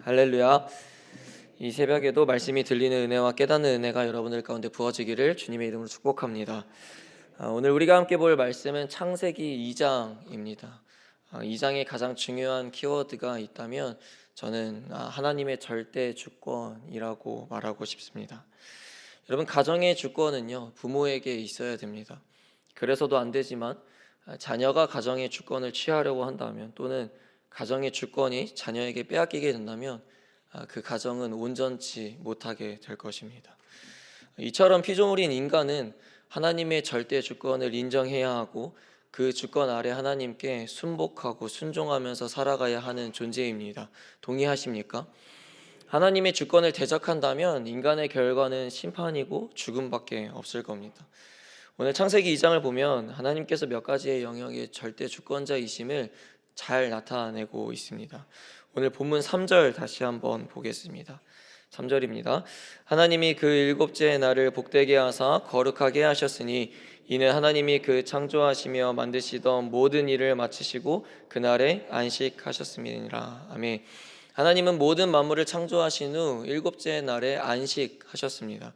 할렐루야. 이 새벽에도 말씀이 들리는 은혜와 깨닫는 은혜가 여러분들 가운데 부어지기를 주님의 이름으로 축복합니다. 오늘 우리가 함께 볼 말씀은 창세기 2장입니다. 2장에 가장 중요한 키워드가 있다면 저는 하나님의 절대 주권이라고 말하고 싶습니다. 여러분, 가정의 주권은요, 부모에게 있어야 됩니다. 그래서도 안 되지만 자녀가 가정의 주권을 취하려고 한다면, 또는 가정의 주권이 자녀에게 빼앗기게 된다면 그 가정은 온전치 못하게 될 것입니다. 이처럼 피조물인 인간은 하나님의 절대 주권을 인정해야 하고 그 주권 아래 하나님께 순복하고 순종하면서 살아가야 하는 존재입니다. 동의하십니까? 하나님의 주권을 대적한다면 인간의 결과는 심판이고 죽음밖에 없을 겁니다. 오늘 창세기 2장을 보면 하나님께서 몇 가지의 영역의 절대 주권자이심을 잘 나타내고 있습니다. 오늘 본문 3절 다시 한번 보겠습니다. 3절입니다. 하나님이 그 일곱째 날을 복되게 하사 거룩하게 하셨으니 이는 하나님이 그 창조하시며 만드시던 모든 일을 마치시고 그날에 안식하셨음이니라. 아멘. 하나님은 모든 만물을 창조하신 후 일곱째 날에 안식하셨습니다.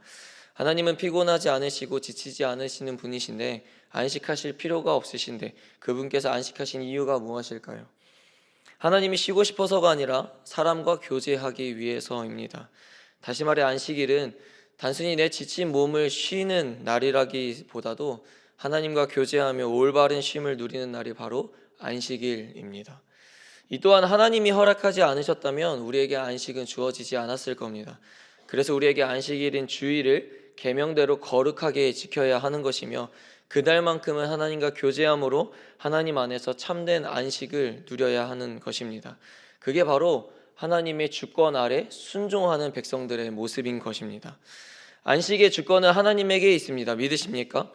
하나님은 피곤하지 않으시고 지치지 않으시는 분이신데 안식하실 필요가 없으신데 그분께서 안식하신 이유가 무엇일까요? 하나님이 쉬고 싶어서가 아니라 사람과 교제하기 위해서입니다. 다시 말해 안식일은 단순히 내 지친 몸을 쉬는 날이라기보다도 하나님과 교제하며 올바른 쉼을 누리는 날이 바로 안식일입니다. 이 또한 하나님이 허락하지 않으셨다면 우리에게 안식은 주어지지 않았을 겁니다. 그래서 우리에게 안식일인 주일을 계명대로 거룩하게 지켜야 하는 것이며 그날만큼은 하나님과 교제함으로 하나님 안에서 참된 안식을 누려야 하는 것입니다. 그게 바로 하나님의 주권 아래 순종하는 백성들의 모습인 것입니다. 안식의 주권은 하나님에게 있습니다. 믿으십니까?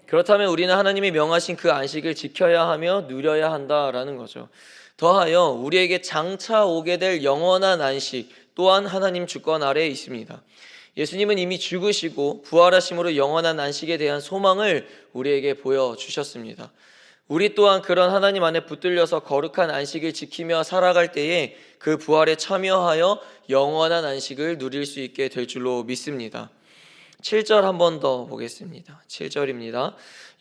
그렇다면 우리는 하나님이 명하신 그 안식을 지켜야 하며 누려야 한다라는 거죠. 더하여 우리에게 장차 오게 될 영원한 안식 또한 하나님 주권 아래에 있습니다. 예수님은 이미 죽으시고 부활하심으로 영원한 안식에 대한 소망을 우리에게 보여주셨습니다. 우리 또한 그런 하나님 안에 붙들려서 거룩한 안식을 지키며 살아갈 때에 그 부활에 참여하여 영원한 안식을 누릴 수 있게 될 줄로 믿습니다. 7절 한 번 더 보겠습니다. 7절입니다.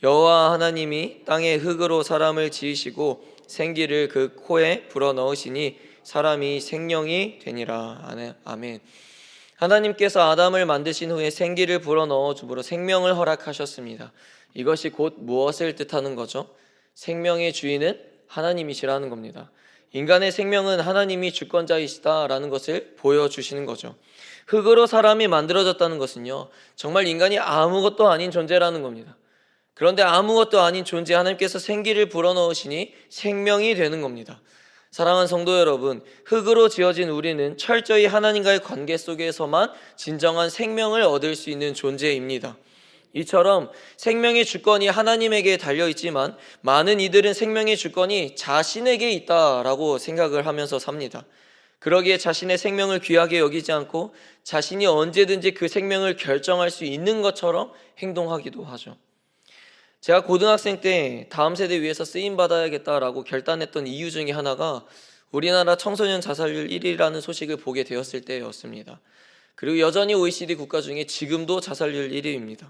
여호와 하나님이 땅의 흙으로 사람을 지으시고 생기를 그 코에 불어넣으시니 사람이 생명이 되니라. 아멘. 하나님께서 아담을 만드신 후에 생기를 불어넣어 줌으로 생명을 허락하셨습니다. 이것이 곧 무엇을 뜻하는 거죠? 생명의 주인은 하나님이시라는 겁니다. 인간의 생명은 하나님이 주권자이시다라는 것을 보여주시는 거죠. 흙으로 사람이 만들어졌다는 것은요, 정말 인간이 아무것도 아닌 존재라는 겁니다. 그런데 아무것도 아닌 존재 하나님께서 생기를 불어넣으시니 생명이 되는 겁니다. 사랑하는 성도 여러분, 흙으로 지어진 우리는 철저히 하나님과의 관계 속에서만 진정한 생명을 얻을 수 있는 존재입니다. 이처럼 생명의 주권이 하나님에게 달려있지만 많은 이들은 생명의 주권이 자신에게 있다라고 생각을 하면서 삽니다. 그러기에 자신의 생명을 귀하게 여기지 않고 자신이 언제든지 그 생명을 결정할 수 있는 것처럼 행동하기도 하죠. 제가 고등학생 때 다음 세대 위해서 쓰임받아야겠다라고 결단했던 이유 중에 하나가 우리나라 청소년 자살률 1위라는 소식을 보게 되었을 때였습니다. 그리고 여전히 OECD 국가 중에 지금도 자살률 1위입니다.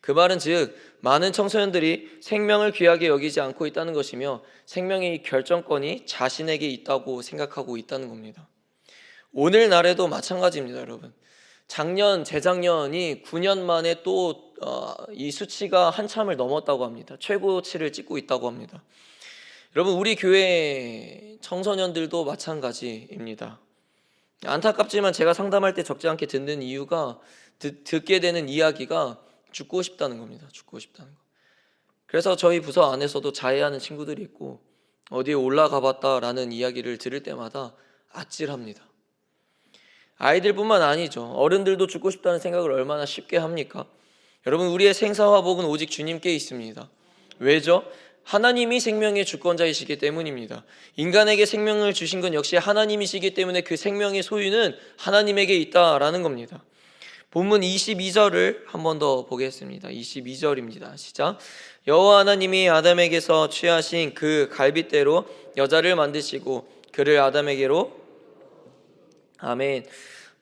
그 말은 즉 많은 청소년들이 생명을 귀하게 여기지 않고 있다는 것이며 생명의 결정권이 자신에게 있다고 생각하고 있다는 겁니다. 오늘날에도 마찬가지입니다, 여러분. 작년, 재작년이 9년 만에 또 이 수치가 한참을 넘었다고 합니다. 최고치를 찍고 있다고 합니다. 여러분, 우리 교회 청소년들도 마찬가지입니다. 안타깝지만 제가 상담할 때 적지 않게 듣는 이유가 듣게 되는 이야기가 죽고 싶다는 겁니다. 죽고 싶다는 거. 그래서 저희 부서 안에서도 자해하는 친구들이 있고 어디에 올라가 봤다라는 이야기를 들을 때마다 아찔합니다. 아이들뿐만 아니죠. 어른들도 죽고 싶다는 생각을 얼마나 쉽게 합니까? 여러분, 우리의 생사화복은 오직 주님께 있습니다. 왜죠? 하나님이 생명의 주권자이시기 때문입니다. 인간에게 생명을 주신 건 역시 하나님이시기 때문에 그 생명의 소유는 하나님에게 있다라는 겁니다. 본문 22절을 한 번 더 보겠습니다. 22절입니다. 시작. 여호와 하나님이 아담에게서 취하신 그 갈빗대로 여자를 만드시고 그를 아담에게로 아멘.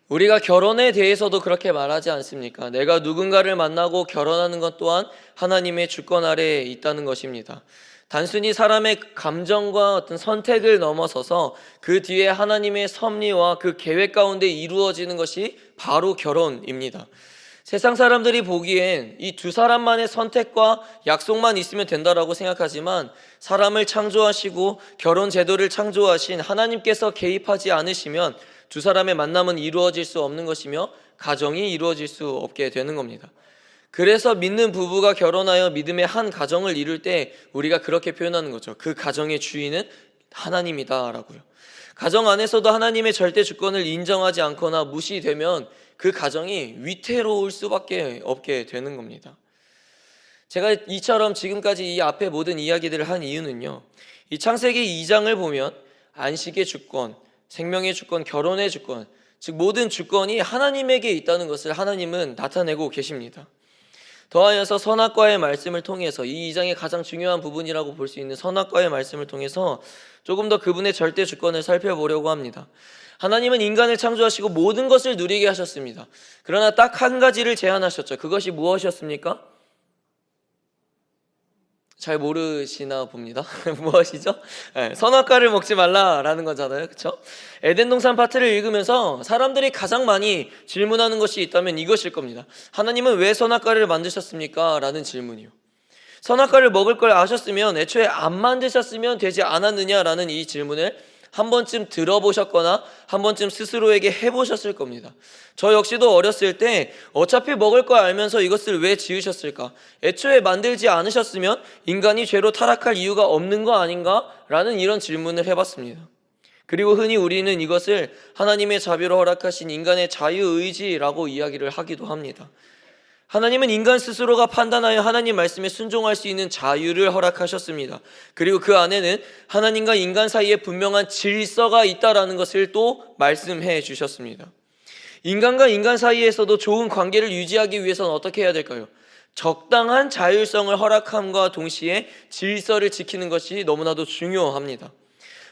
우리가 결혼에 대해서도 그렇게 말하지 않습니까? 내가 누군가를 만나고 결혼하는 것 또한 하나님의 주권 아래에 있다는 것입니다. 단순히 사람의 감정과 어떤 선택을 넘어서서 그 뒤에 하나님의 섭리와 그 계획 가운데 이루어지는 것이 바로 결혼입니다. 세상 사람들이 보기엔 이 두 사람만의 선택과 약속만 있으면 된다라고 생각하지만, 사람을 창조하시고 결혼 제도를 창조하신 하나님께서 개입하지 않으시면 두 사람의 만남은 이루어질 수 없는 것이며 가정이 이루어질 수 없게 되는 겁니다. 그래서 믿는 부부가 결혼하여 믿음의 한 가정을 이룰 때 우리가 그렇게 표현하는 거죠. 그 가정의 주인은 하나님이다 라고요. 가정 안에서도 하나님의 절대 주권을 인정하지 않거나 무시되면 그 가정이 위태로울 수밖에 없게 되는 겁니다. 제가 이처럼 지금까지 이 앞에 모든 이야기들을 한 이유는요, 이 창세기 2장을 보면 안식의 주권, 생명의 주권, 결혼의 주권, 즉 모든 주권이 하나님에게 있다는 것을 하나님은 나타내고 계십니다. 더하여서 선악과의 말씀을 통해서, 이 2장의 가장 중요한 부분이라고 볼 수 있는 선악과의 말씀을 통해서 조금 더 그분의 절대 주권을 살펴보려고 합니다. 하나님은 인간을 창조하시고 모든 것을 누리게 하셨습니다. 그러나 딱 한 가지를 제한하셨죠. 그것이 무엇이었습니까? 잘 모르시나 봅니다. 무엇이죠? 네, 선악과를 먹지 말라라는 거잖아요. 그렇죠? 에덴 동산 파트를 읽으면서 사람들이 가장 많이 질문하는 것이 있다면 이것일 겁니다. 하나님은 왜 선악과를 만드셨습니까? 라는 질문이요. 선악과를 먹을 걸 아셨으면 애초에 안 만드셨으면 되지 않았느냐라는 이 질문을 한 번쯤 들어보셨거나 한 번쯤 스스로에게 해보셨을 겁니다. 저 역시도 어렸을 때 어차피 먹을 거 알면서 이것을 왜 지으셨을까? 애초에 만들지 않으셨으면 인간이 죄로 타락할 이유가 없는 거 아닌가? 라는 이런 질문을 해봤습니다. 그리고 흔히 우리는 이것을 하나님의 자비로 허락하신 인간의 자유의지라고 이야기를 하기도 합니다. 하나님은 인간 스스로가 판단하여 하나님 말씀에 순종할 수 있는 자유를 허락하셨습니다. 그리고 그 안에는 하나님과 인간 사이에 분명한 질서가 있다라는 것을 또 말씀해 주셨습니다. 인간과 인간 사이에서도 좋은 관계를 유지하기 위해서는 어떻게 해야 될까요? 적당한 자율성을 허락함과 동시에 질서를 지키는 것이 너무나도 중요합니다.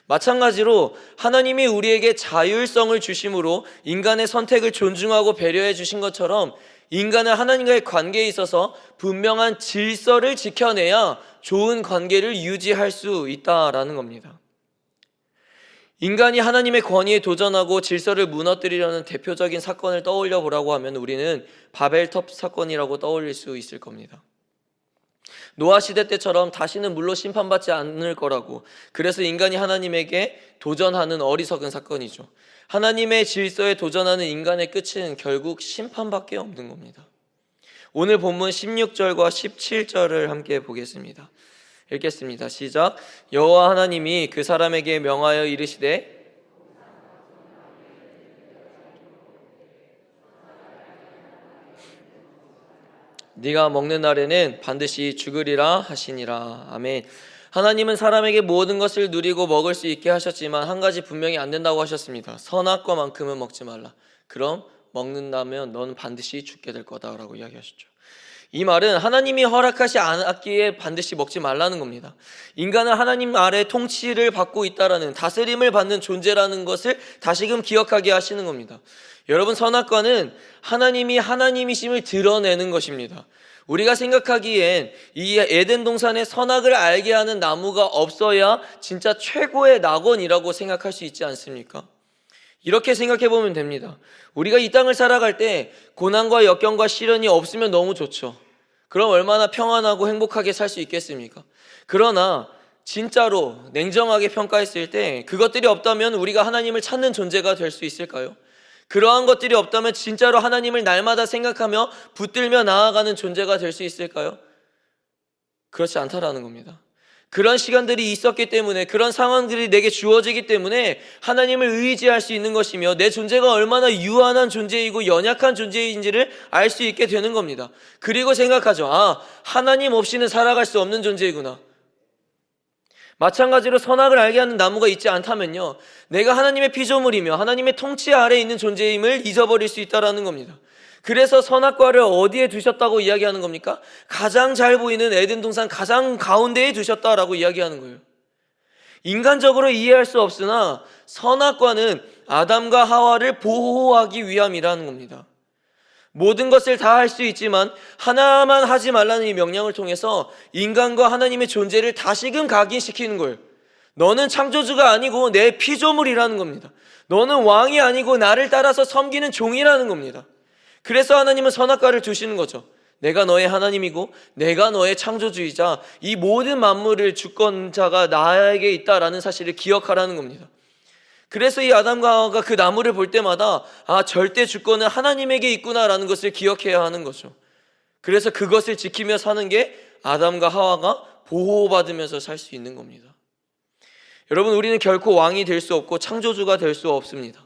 마찬가지로 하나님이 우리에게 자율성을 주심으로 인간의 선택을 존중하고 배려해 주신 것처럼, 인간은 하나님과의 관계에 있어서 분명한 질서를 지켜내야 좋은 관계를 유지할 수 있다라는 겁니다. 인간이 하나님의 권위에 도전하고 질서를 무너뜨리려는 대표적인 사건을 떠올려 보라고 하면 우리는 바벨탑 사건이라고 떠올릴 수 있을 겁니다. 노아 시대 때처럼 다시는 물로 심판받지 않을 거라고, 그래서 인간이 하나님에게 도전하는 어리석은 사건이죠. 하나님의 질서에 도전하는 인간의 끝은 결국 심판밖에 없는 겁니다. 오늘 본문 16절과 17절을 함께 보겠습니다. 읽겠습니다. 시작. 여호와 하나님이 그 사람에게 명하여 이르시되, 네가 먹는 날에는 반드시 죽으리라 하시니라. 아멘. 하나님은 사람에게 모든 것을 누리고 먹을 수 있게 하셨지만 한 가지 분명히 안 된다고 하셨습니다. 선악과만큼은 먹지 말라. 그럼 먹는다면 넌 반드시 죽게 될 거다라고 이야기하셨죠. 이 말은 하나님이 허락하지 않았기에 반드시 먹지 말라는 겁니다. 인간은 하나님 아래 통치를 받고 있다라는, 다스림을 받는 존재라는 것을 다시금 기억하게 하시는 겁니다. 여러분, 선악과는 하나님이 하나님이심을 드러내는 것입니다. 우리가 생각하기엔 이 에덴 동산에 선악을 알게 하는 나무가 없어야 진짜 최고의 낙원이라고 생각할 수 있지 않습니까? 이렇게 생각해 보면 됩니다. 우리가 이 땅을 살아갈 때 고난과 역경과 시련이 없으면 너무 좋죠. 그럼 얼마나 평안하고 행복하게 살 수 있겠습니까? 그러나 진짜로 냉정하게 평가했을 때 그것들이 없다면 우리가 하나님을 찾는 존재가 될 수 있을까요? 그러한 것들이 없다면 진짜로 하나님을 날마다 생각하며 붙들며 나아가는 존재가 될 수 있을까요? 그렇지 않다라는 겁니다. 그런 시간들이 있었기 때문에, 그런 상황들이 내게 주어지기 때문에 하나님을 의지할 수 있는 것이며 내 존재가 얼마나 유한한 존재이고 연약한 존재인지를 알 수 있게 되는 겁니다. 그리고 생각하죠. 하나님 없이는 살아갈 수 없는 존재이구나. 마찬가지로 선악을 알게 하는 나무가 있지 않다면요, 내가 하나님의 피조물이며 하나님의 통치 아래에 있는 존재임을 잊어버릴 수 있다는 겁니다. 그래서 선악과를 어디에 두셨다고 이야기하는 겁니까? 가장 잘 보이는 에덴 동산 가장 가운데에 두셨다라고 이야기하는 거예요. 인간적으로 이해할 수 없으나 선악과는 아담과 하와를 보호하기 위함이라는 겁니다. 모든 것을 다 할 수 있지만 하나만 하지 말라는 이 명령을 통해서 인간과 하나님의 존재를 다시금 각인시키는 거예요. 너는 창조주가 아니고 내 피조물이라는 겁니다. 너는 왕이 아니고 나를 따라서 섬기는 종이라는 겁니다. 그래서 하나님은 선악과를 두시는 거죠. 내가 너의 하나님이고 내가 너의 창조주이자 이 모든 만물을 주권자가 나에게 있다라는 사실을 기억하라는 겁니다. 그래서 이 아담과 하와가 그 나무를 볼 때마다 절대 주권은 하나님에게 있구나라는 것을 기억해야 하는 거죠. 그래서 그것을 지키며 사는 게 아담과 하와가 보호받으면서 살 수 있는 겁니다. 여러분, 우리는 결코 왕이 될 수 없고 창조주가 될 수 없습니다.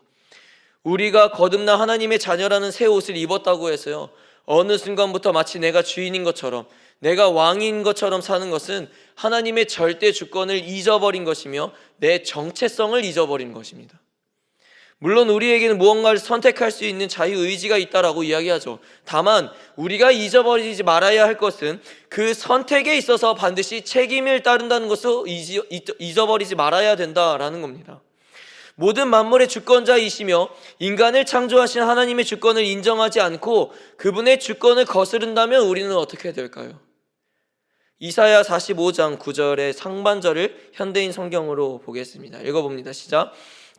우리가 거듭난 하나님의 자녀라는 새 옷을 입었다고 해서요, 어느 순간부터 마치 내가 주인인 것처럼, 내가 왕인 것처럼 사는 것은 하나님의 절대 주권을 잊어버린 것이며 내 정체성을 잊어버린 것입니다. 물론 우리에게는 무언가를 선택할 수 있는 자유의지가 있다라고 이야기하죠. 다만 우리가 잊어버리지 말아야 할 것은 그 선택에 있어서 반드시 책임을 따른다는 것을 잊어버리지 말아야 된다라는 겁니다. 모든 만물의 주권자이시며 인간을 창조하신 하나님의 주권을 인정하지 않고 그분의 주권을 거스른다면 우리는 어떻게 될까요? 이사야 45장 9절의 상반절을 현대인 성경으로 보겠습니다. 읽어봅니다. 시작.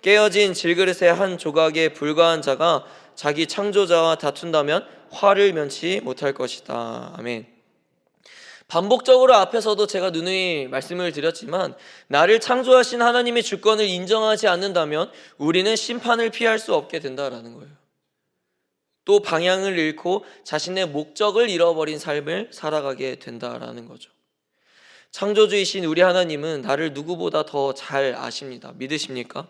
깨어진 질그릇의 한 조각에 불과한 자가 자기 창조자와 다툰다면 화를 면치 못할 것이다. 아멘. 반복적으로 앞에서도 제가 누누이 말씀을 드렸지만 나를 창조하신 하나님의 주권을 인정하지 않는다면 우리는 심판을 피할 수 없게 된다라는 거예요. 또 방향을 잃고 자신의 목적을 잃어버린 삶을 살아가게 된다라는 거죠. 창조주이신 우리 하나님은 나를 누구보다 더 잘 아십니다. 믿으십니까?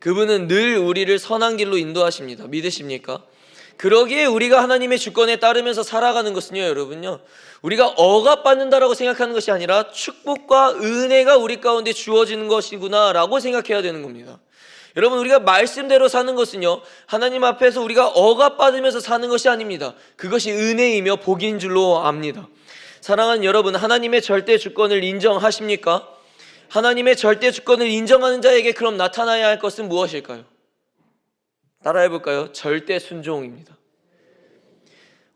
그분은 늘 우리를 선한 길로 인도하십니다. 믿으십니까? 그러기에 우리가 하나님의 주권에 따르면서 살아가는 것은요, 여러분요, 우리가 억압받는다라고 생각하는 것이 아니라 축복과 은혜가 우리 가운데 주어지는 것이구나 라고 생각해야 되는 겁니다. 여러분, 우리가 말씀대로 사는 것은요, 하나님 앞에서 우리가 억압받으면서 사는 것이 아닙니다. 그것이 은혜이며 복인 줄로 압니다. 사랑하는 여러분, 하나님의 절대 주권을 인정하십니까? 하나님의 절대 주권을 인정하는 자에게 그럼 나타나야 할 것은 무엇일까요? 따라해볼까요? 절대 순종입니다.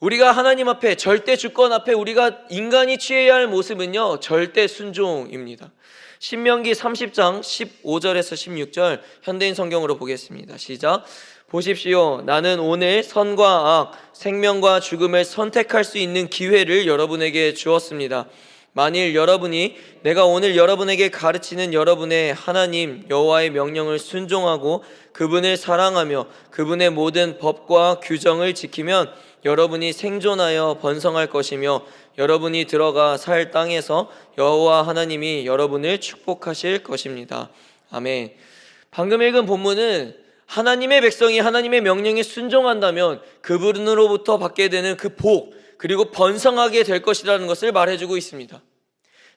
우리가 하나님 앞에, 절대 주권 앞에 우리가 인간이 취해야 할 모습은요, 절대 순종입니다. 신명기 30장 15절에서 16절 현대인 성경으로 보겠습니다. 시작. 보십시오. 나는 오늘 선과 악, 생명과 죽음을 선택할 수 있는 기회를 여러분에게 주었습니다. 만일 여러분이 내가 오늘 여러분에게 가르치는 여러분의 하나님 여호와의 명령을 순종하고 그분을 사랑하며 그분의 모든 법과 규정을 지키면 여러분이 생존하여 번성할 것이며 여러분이 들어가 살 땅에서 여호와 하나님이 여러분을 축복하실 것입니다. 아멘. 방금 읽은 본문은 하나님의 백성이 하나님의 명령에 순종한다면 그분으로부터 받게 되는 그 복, 그리고 번성하게 될 것이라는 것을 말해주고 있습니다.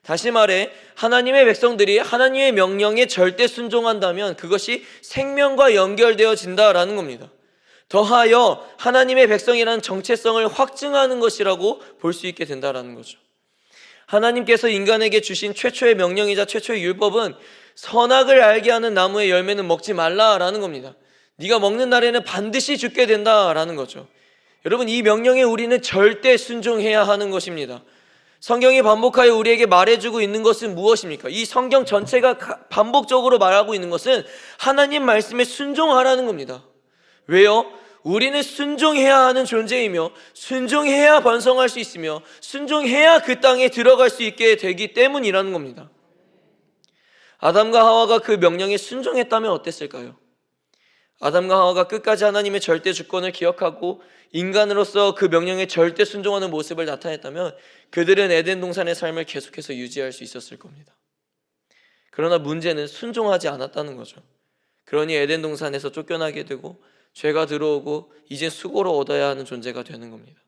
다시 말해 하나님의 백성들이 하나님의 명령에 절대 순종한다면 그것이 생명과 연결되어진다라는 겁니다. 더하여 하나님의 백성이라는 정체성을 확증하는 것이라고 볼 수 있게 된다라는 거죠. 하나님께서 인간에게 주신 최초의 명령이자 최초의 율법은 선악을 알게 하는 나무의 열매는 먹지 말라라는 겁니다. 네가 먹는 날에는 반드시 죽게 된다라는 거죠. 여러분, 이 명령에 우리는 절대 순종해야 하는 것입니다. 성경이 반복하여 우리에게 말해주고 있는 것은 무엇입니까? 이 성경 전체가 반복적으로 말하고 있는 것은 하나님 말씀에 순종하라는 겁니다. 왜요? 우리는 순종해야 하는 존재이며 순종해야 번성할 수 있으며 순종해야 그 땅에 들어갈 수 있게 되기 때문이라는 겁니다. 아담과 하와가 그 명령에 순종했다면 어땠을까요? 아담과 하와가 끝까지 하나님의 절대 주권을 기억하고 인간으로서 그 명령에 절대 순종하는 모습을 나타냈다면 그들은 에덴 동산의 삶을 계속해서 유지할 수 있었을 겁니다. 그러나 문제는 순종하지 않았다는 거죠. 그러니 에덴 동산에서 쫓겨나게 되고 죄가 들어오고 이제 수고로 얻어야 하는 존재가 되는 겁니다.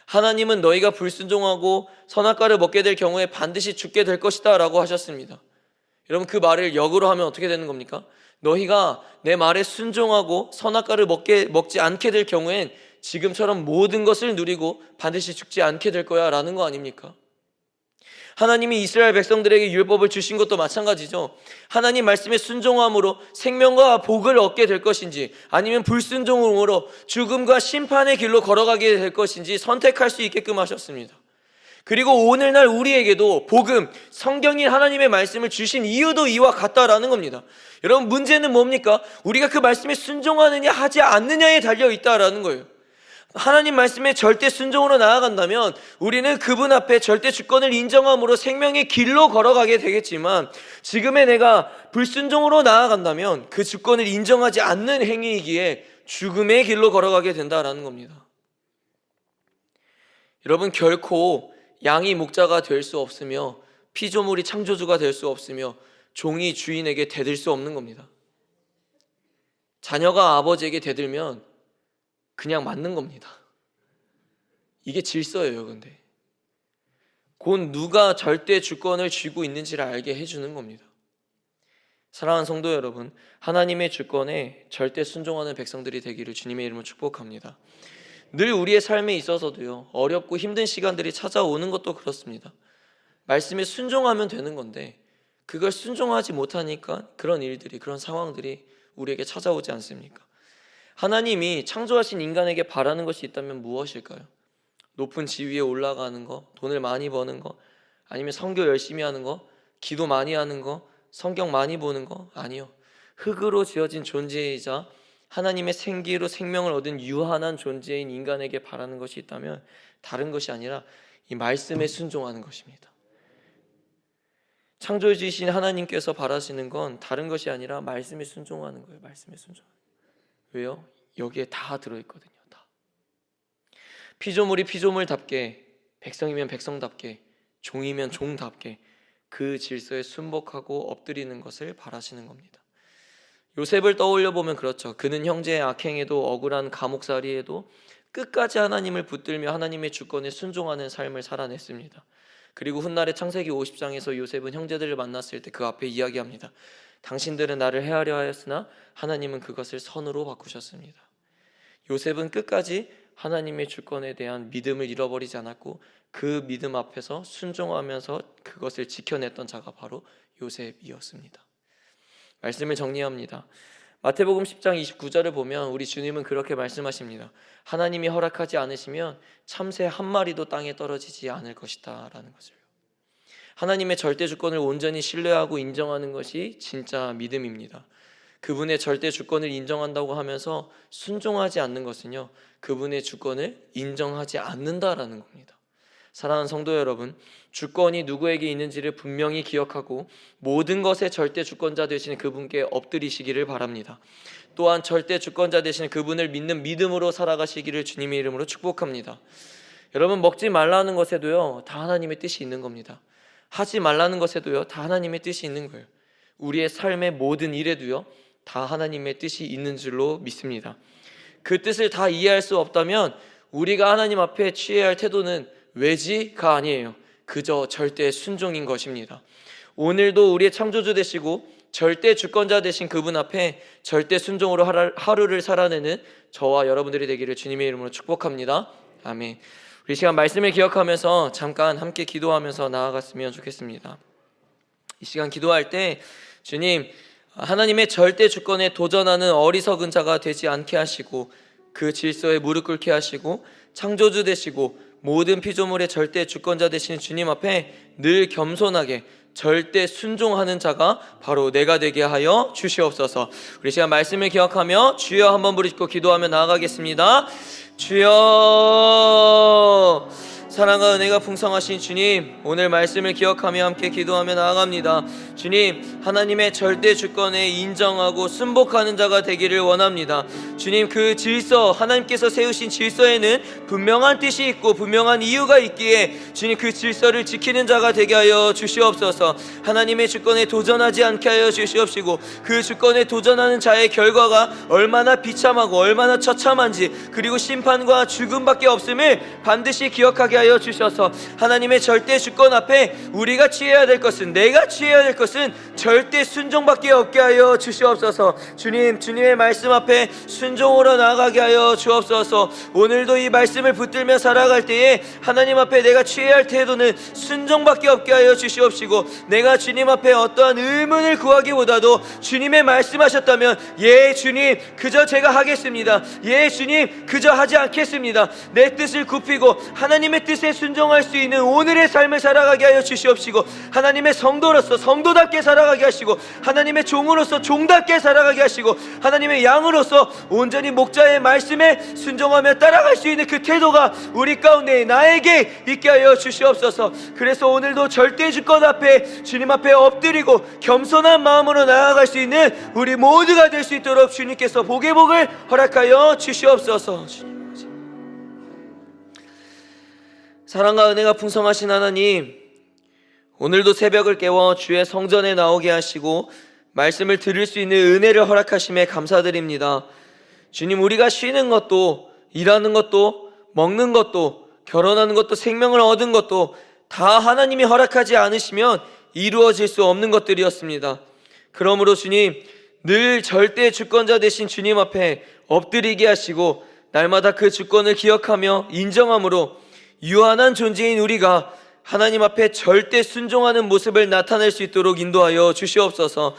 하나님은 너희가 불순종하고 선악과를 먹게 될 경우에 반드시 죽게 될 것이다 라고 하셨습니다. 여러분, 그 말을 역으로 하면 어떻게 되는 겁니까? 너희가 내 말에 순종하고 선악과를 먹지 않게 될 경우엔 지금처럼 모든 것을 누리고 반드시 죽지 않게 될 거야 라는 거 아닙니까? 하나님이 이스라엘 백성들에게 율법을 주신 것도 마찬가지죠. 하나님 말씀에 순종함으로 생명과 복을 얻게 될 것인지, 아니면 불순종으로 죽음과 심판의 길로 걸어가게 될 것인지 선택할 수 있게끔 하셨습니다. 그리고 오늘날 우리에게도 복음, 성경인 하나님의 말씀을 주신 이유도 이와 같다라는 겁니다. 여러분, 문제는 뭡니까? 우리가 그 말씀에 순종하느냐 하지 않느냐에 달려 있다라는 거예요. 하나님 말씀에 절대 순종으로 나아간다면 우리는 그분 앞에 절대 주권을 인정함으로 생명의 길로 걸어가게 되겠지만, 지금의 내가 불순종으로 나아간다면 그 주권을 인정하지 않는 행위이기에 죽음의 길로 걸어가게 된다라는 겁니다. 여러분, 결코 양이 목자가 될 수 없으며 피조물이 창조주가 될 수 없으며 종이 주인에게 대들 수 없는 겁니다. 자녀가 아버지에게 대들면 그냥 맞는 겁니다. 이게 질서예요. 근데 곧 누가 절대 주권을 쥐고 있는지를 알게 해주는 겁니다. 사랑하는 성도 여러분, 하나님의 주권에 절대 순종하는 백성들이 되기를 주님의 이름으로 축복합니다. 늘 우리의 삶에 있어서도요, 어렵고 힘든 시간들이 찾아오는 것도 그렇습니다. 말씀에 순종하면 되는 건데 그걸 순종하지 못하니까 그런 일들이, 그런 상황들이 우리에게 찾아오지 않습니까? 하나님이 창조하신 인간에게 바라는 것이 있다면 무엇일까요? 높은 지위에 올라가는 거, 돈을 많이 버는 거, 아니면 선교 열심히 하는 거, 기도 많이 하는 거, 성경 많이 보는 거? 아니요. 흙으로 지어진 존재이자 하나님의 생기로 생명을 얻은 유한한 존재인 인간에게 바라는 것이 있다면 다른 것이 아니라 이 말씀에 순종하는 것입니다. 창조주이신 하나님께서 바라시는 건 다른 것이 아니라 말씀에 순종하는 거예요. 말씀에 순종. 왜요? 여기에 다 들어있거든요. 다. 피조물이 피조물답게, 백성이면 백성답게, 종이면 종답게 그 질서에 순복하고 엎드리는 것을 바라시는 겁니다. 요셉을 떠올려 보면 그렇죠. 그는 형제의 악행에도 억울한 감옥살이에도 끝까지 하나님을 붙들며 하나님의 주권에 순종하는 삶을 살아냈습니다. 그리고 훗날에 창세기 50장에서 요셉은 형제들을 만났을 때 그 앞에 이야기합니다. 당신들은 나를 해하려 하였으나 하나님은 그것을 선으로 바꾸셨습니다. 요셉은 끝까지 하나님의 주권에 대한 믿음을 잃어버리지 않았고 그 믿음 앞에서 순종하면서 그것을 지켜냈던 자가 바로 요셉이었습니다. 말씀을 정리합니다. 마태복음 10장 29절을 보면 우리 주님은 그렇게 말씀하십니다. 하나님이 허락하지 않으시면 참새 한 마리도 땅에 떨어지지 않을 것이다 라는 것을. 하나님의 절대 주권을 온전히 신뢰하고 인정하는 것이 진짜 믿음입니다. 그분의 절대 주권을 인정한다고 하면서 순종하지 않는 것은요, 그분의 주권을 인정하지 않는다라는 겁니다. 사랑하는 성도 여러분, 주권이 누구에게 있는지를 분명히 기억하고 모든 것의 절대 주권자 되시는 그분께 엎드리시기를 바랍니다. 또한 절대 주권자 되시는 그분을 믿는 믿음으로 살아가시기를 주님의 이름으로 축복합니다. 여러분, 먹지 말라는 것에도요, 다 하나님의 뜻이 있는 겁니다. 하지 말라는 것에도요, 다 하나님의 뜻이 있는 거예요. 우리의 삶의 모든 일에도요, 다 하나님의 뜻이 있는 줄로 믿습니다. 그 뜻을 다 이해할 수 없다면 우리가 하나님 앞에 취해야 할 태도는 외지가 아니에요. 그저 절대 순종인 것입니다. 오늘도 우리의 창조주 되시고 절대 주권자 되신 그분 앞에 절대 순종으로 하루를 살아내는 저와 여러분들이 되기를 주님의 이름으로 축복합니다. 아멘. 우리 시간 말씀을 기억하면서 잠깐 함께 기도하면서 나아갔으면 좋겠습니다. 이 시간 기도할 때 주님, 하나님의 절대 주권에 도전하는 어리석은 자가 되지 않게 하시고 그 질서에 무릎 꿇게 하시고 창조주 되시고 모든 피조물의 절대 주권자 되시는 주님 앞에 늘 겸손하게 절대 순종하는 자가 바로 내가 되게 하여 주시옵소서. 우리 시간 말씀을 기억하며 주여 한번 부르짖고 기도하며 나아가겠습니다. 주여, 사랑과 은혜가 풍성하신 주님, 오늘 말씀을 기억하며 함께 기도하며 나아갑니다. 주님, 하나님의 절대 주권에 인정하고 순복하는 자가 되기를 원합니다. 주님, 그 질서, 하나님께서 세우신 질서에는 분명한 뜻이 있고 분명한 이유가 있기에 주님, 그 질서를 지키는 자가 되게 하여 주시옵소서. 하나님의 주권에 도전하지 않게 하여 주시옵시고 그 주권에 도전하는 자의 결과가 얼마나 비참하고 얼마나 처참한지, 그리고 심판과 죽음밖에 없음을 반드시 기억하게 하여 하여 주셔서 하나님의 절대 주권 앞에 우리가 취해야 될 것은, 내가 취해야 될 것은 절대 순종밖에 없게 하여 주시옵소서. 주님, 주님의 말씀 앞에 순종으로 나아가게 하여 주옵소서. 오늘도 이 말씀을 붙들며 살아갈 때에 하나님 앞에 내가 취해야 할 태도는 순종밖에 없게 하여 주시옵시고, 내가 주님 앞에 어떠한 의문을 구하기보다도 주님의 말씀하셨다면 예 주님 그저 제가 하겠습니다, 예 주님 그저 하지 않겠습니다, 내 뜻을 굽히고 하나님의 뜻에 순종할 수 있는 오늘의 삶을 살아가게 하여 주시옵시고, 하나님의 성도로서 성도답게 살아가게 하시고, 하나님의 종으로서 종답게 살아가게 하시고, 하나님의 양으로서 온전히 목자의 말씀에 순종하며 따라갈 수 있는 그 태도가 우리 가운데 나에게 있게 하여 주시옵소서. 그래서 오늘도 절대 주권 앞에 주님 앞에 엎드리고 겸손한 마음으로 나아갈 수 있는 우리 모두가 될 수 있도록 주님께서 복의 복을 허락하여 주시옵소서. 사랑과 은혜가 풍성하신 하나님, 오늘도 새벽을 깨워 주의 성전에 나오게 하시고 말씀을 들을 수 있는 은혜를 허락하심에 감사드립니다. 주님, 우리가 쉬는 것도, 일하는 것도, 먹는 것도, 결혼하는 것도, 생명을 얻은 것도 다 하나님이 허락하지 않으시면 이루어질 수 없는 것들이었습니다. 그러므로 주님, 늘 절대 주권자 되신 주님 앞에 엎드리게 하시고 날마다 그 주권을 기억하며 인정함으로 유한한 존재인 우리가 하나님 앞에 절대 순종하는 모습을 나타낼 수 있도록 인도하여 주시옵소서.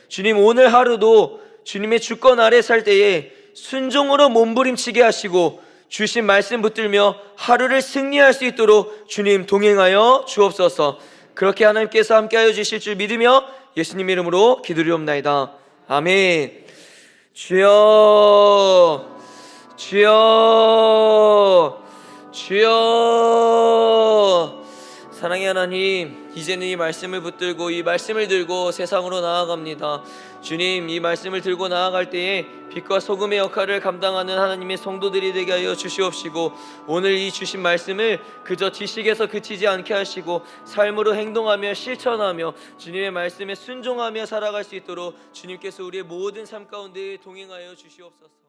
주님, 오늘 하루도 주님의 주권 아래 살 때에 순종으로 몸부림치게 하시고 주신 말씀 붙들며 하루를 승리할 수 있도록 주님 동행하여 주옵소서. 그렇게 하나님께서 함께하여 주실 줄 믿으며 예수님 이름으로 기도드리옵나이다. 아멘. 주여, 주여, 주여. 사랑의 하나님, 이제는 이 말씀을 붙들고 이 말씀을 들고 세상으로 나아갑니다. 주님, 이 말씀을 들고 나아갈 때에 빛과 소금의 역할을 감당하는 하나님의 성도들이 되게 하여 주시옵시고, 오늘 이 주신 말씀을 그저 지식에서 그치지 않게 하시고 삶으로 행동하며 실천하며 주님의 말씀에 순종하며 살아갈 수 있도록 주님께서 우리의 모든 삶 가운데 동행하여 주시옵소서.